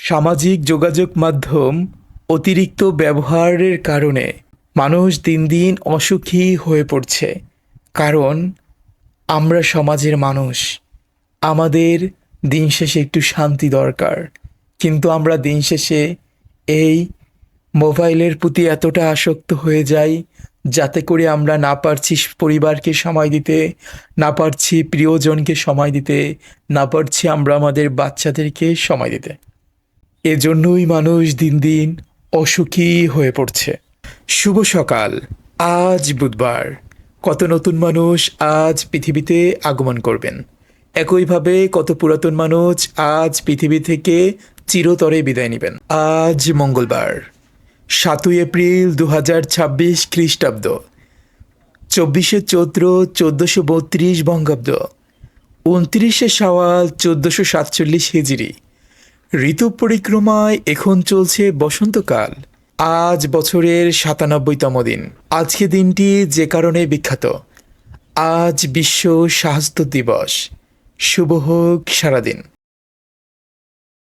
সামাজিক যোগাযোগ মাধ্যম অতিরিক্ত ব্যবহারের কারণে মানুষ দিন দিন অসুখী হয়ে পড়ছে। কারণ আমরা সমাজের মানুষ, আমাদের দিন শেষে একটু শান্তি দরকার। কিন্তু আমরা দিন শেষে এই মোবাইলের প্রতি এতটা আসক্ত হয়ে যাই, যাতে করে আমরা না পারছি পরিবারকে সময় দিতে, না পারছি প্রিয়জনকে সময় দিতে, না পারছি আমরা আমাদের বাচ্চাদেরকে সময় দিতে। এজন্যই মানুষ দিন দিন অসুখী হয়ে পড়ছে। শুভ সকাল। আজ বুধবার। কত নতুন মানুষ আজ পৃথিবীতে আগমন করবেন। একইভাবে কত পুরাতন মানুষ আজ পৃথিবী থেকে চিরতরে বিদায় নেবেন। আজ মঙ্গলবার, 7 এপ্রিল 2026 খ্রিস্টাব্দ, 24শে চৈত্র 1432 বঙ্গাব্দ, 29শে শাওয়াল 1447 হিজরি। ঋতু পরিক্রমায় এখন চলছে বসন্তকাল। আজ বছরের 97তম দিন। আজকে দিনটি যে কারণে বিখ্যাত, আজ বিশ্ব স্বাস্থ্য দিবস। শুভ হোক সারাদিন।